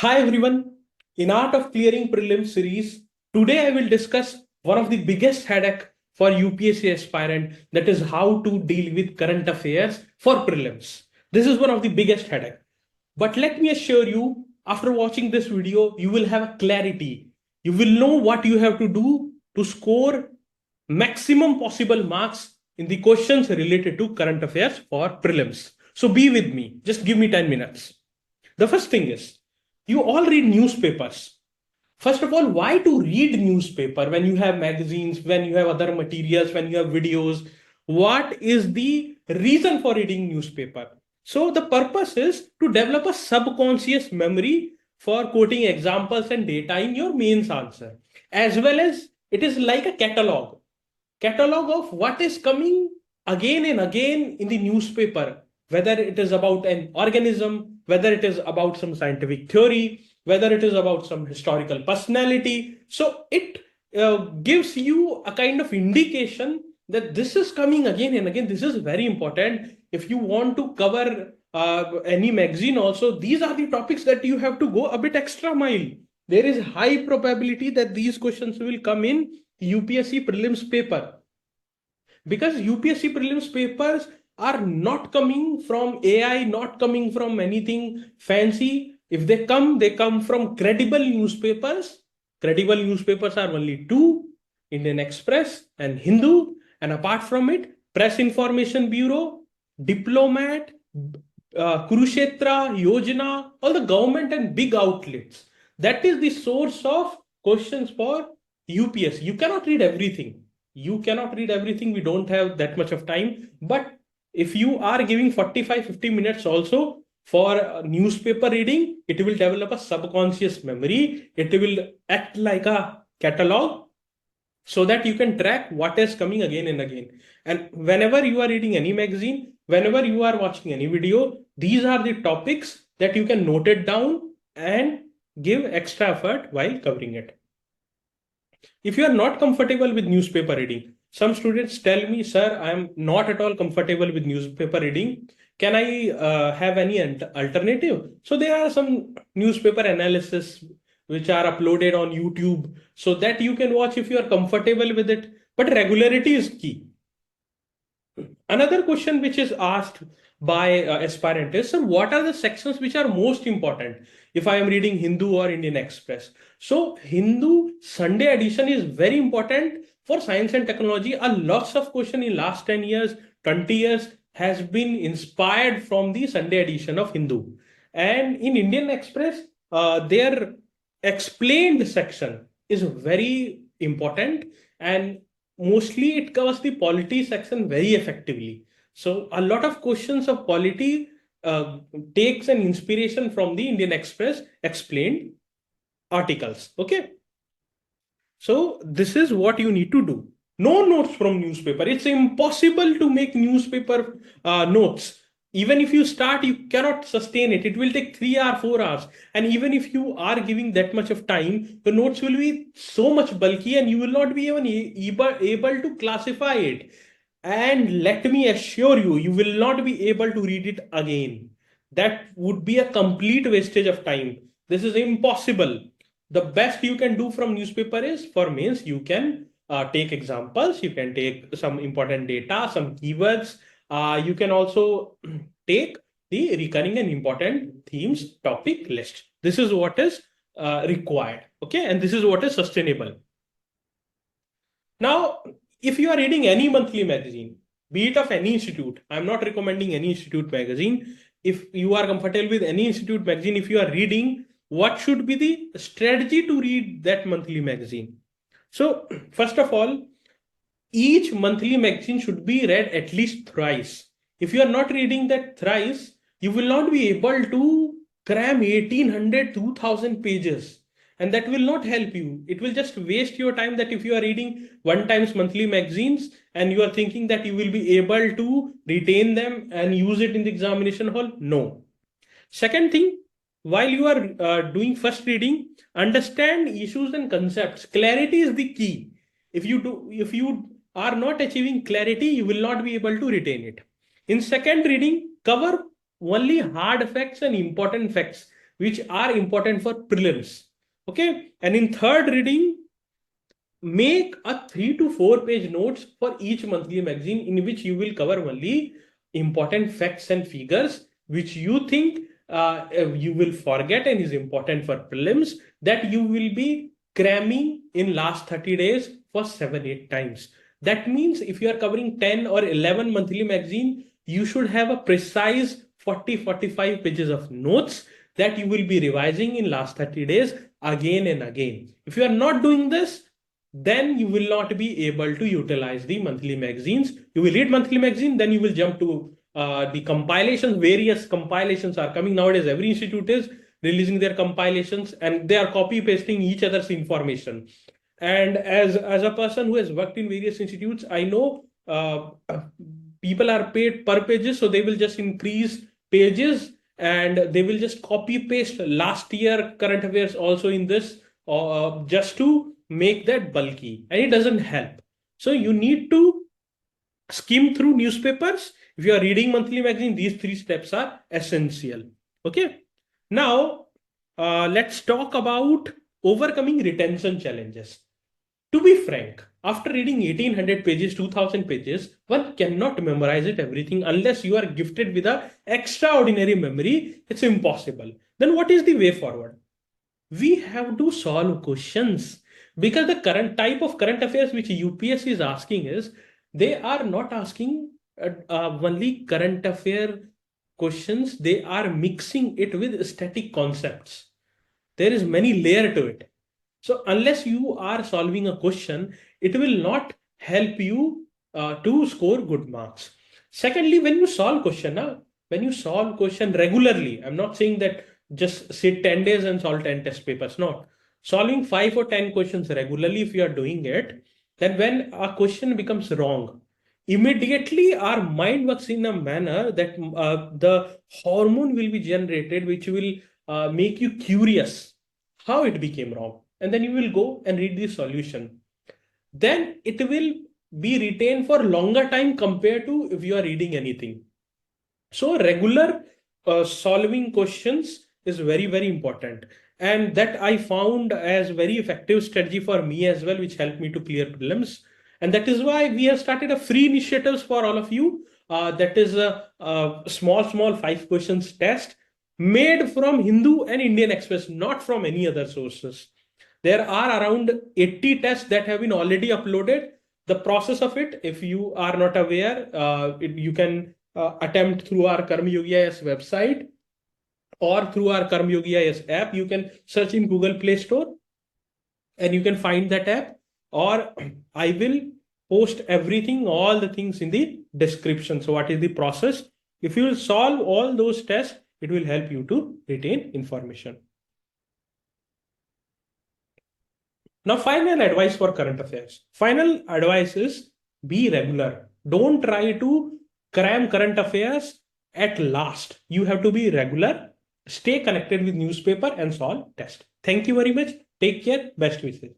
Hi everyone. In Art of Clearing Prelims series, today I will discuss one of the biggest headache for UPSC aspirant, that is how to deal with current affairs for prelims. This is one of the biggest headache. But let me assure you, after watching this video, you will have a clarity. You will know what you have to do to score maximum possible marks in the questions related to current affairs for prelims. So be with me. Just give me 10 minutes. The first thing is, you all read newspapers. First of all, why to read newspaper when you have magazines, when you have other materials, when you have videos? What is the reason for reading newspaper? So the purpose is to develop a subconscious memory for quoting examples and data in your mains answer, as well as it is like a catalog of what is coming again and again in the newspaper, whether it is about an organism, whether it is about some scientific theory, whether it is about some historical personality. So it gives you a kind of indication that this is coming again and again. This is very important. If you want to cover any magazine also, these are the topics that you have to go a bit extra mile. There is high probability that these questions will come in UPSC prelims paper, because UPSC prelims papers are not coming from AI, not coming from anything fancy. If they come from credible newspapers. Credible newspapers are only two: Indian Express and Hindu. And apart from it, Press Information Bureau, Diplomat, Kurukshetra, Yojana, all the government and big outlets. That is the source of questions for UPSC. You cannot read everything. We don't have that much of time. But if you are giving 45-50 minutes also for newspaper reading, it will develop a subconscious memory. It will act like a catalog, so that you can track what is coming again and again. And whenever you are reading any magazine, whenever you are watching any video, these are the topics that you can note it down and give extra effort while covering it. If you are not comfortable with newspaper reading, some students tell me, sir, I am not at all comfortable with newspaper reading. Can I have any alternative? So there are some newspaper analysis which are uploaded on YouTube, so that you can watch if you are comfortable with it. But regularity is key. Another question which is asked by aspirant is, sir, what are the sections which are most important if I am reading Hindu or Indian Express? So Hindu Sunday edition is very important for science and technology. A lots of question in last 10 years, 20 years has been inspired from the Sunday edition of Hindu. And in Indian Express, their explained section is very important, and mostly it covers the polity section very effectively. So a lot of questions of polity takes an inspiration from the Indian Express explained articles. Okay. So this is what you need to do. No notes from newspaper. It's impossible to make newspaper notes. Even if you start, you cannot sustain it. It will take 3 or 4 hours. And even if you are giving that much of time, the notes will be so much bulky and you will not be even able to classify it. And let me assure you, you will not be able to read it again. That would be a complete wastage of time. This is impossible. The best you can do from newspaper is, for mains, you can take examples, you can take some important data, some keywords. You can also take the recurring and important themes topic list. This is what is required. Okay. And this is what is sustainable. Now, if you are reading any monthly magazine, be it of any institute, I'm not recommending any institute magazine. If you are comfortable with any institute magazine, if you are reading, what should be the strategy to read that monthly magazine? So, first of all, each monthly magazine should be read at least thrice. If you are not reading that thrice, you will not be able to cram 1800, 2000 pages. And that will not help you. It will just waste your time. That if you are reading one times monthly magazines and you are thinking that you will be able to retain them and use it in the examination hall, no. Second thing, while you are doing first reading, understand issues and concepts. Clarity is the key. If you are not achieving clarity, you will not be able to retain it. In second reading, cover only hard facts and important facts which are important for prelims. Okay. And in third reading, make a 3 to 4 page notes for each monthly magazine in which you will cover only important facts and figures which you think you will forget and is important for prelims, that you will be cramming in last 30 days for 7-8 times. That means if you are covering 10 or 11 monthly magazine, you should have a precise 40-45 pages of notes that you will be revising in last 30 days again and again. If you are not doing this, then you will not be able to utilize the monthly magazines. You will read monthly magazine, then you will jump to the compilations. Various compilations are coming nowadays. Every institute is releasing their compilations and they are copy pasting each other's information. And as a person who has worked in various institutes, I know people are paid per pages, so they will just increase pages and they will just copy paste last year current affairs also in this just to make that bulky, and it doesn't help. So you need to skim through newspapers. If you are reading monthly magazine, these 3 steps are essential. Okay. Now, let's talk about overcoming retention challenges. To be frank, after reading 1800 pages, 2000 pages, one cannot memorize it everything unless you are gifted with a extraordinary memory. It's impossible. Then what is the way forward? We have to solve questions, because the current type of current affairs which UPSC is asking is, they are not asking only current affair questions, they are mixing it with static concepts. There is many layer to it. So unless you are solving a question, it will not help you to score good marks. Secondly, when you solve question regularly, I'm not saying that just sit 10 days and solve 10 test papers. No, solving 5 or 10 questions regularly, if you are doing it, then when a question becomes wrong, immediately our mind works in a manner that the hormone will be generated, which will make you curious how it became wrong. And then you will go and read the solution. Then it will be retained for longer time compared to if you are reading anything. So regular solving questions is very, very important. And that I found as very effective strategy for me as well, which helped me to clear prelims. And that is why we have started a free initiatives for all of you. That is a small 5 questions test made from Hindu and Indian Express, not from any other sources. There are around 80 tests that have been already uploaded. The process of it, if you are not aware, you can attempt through our Karmayogi IS website or through our Karmayogi IS app. You can search in Google Play Store and you can find that app, or I will post everything, all the things in the description. So what is the process? If you will solve all those tests, it will help you to retain information. Now, final advice for current affairs. Final advice is be regular. Don't try to cram current affairs at last. You have to be regular, stay connected with newspaper and solve test. Thank you very much. Take care. Best wishes.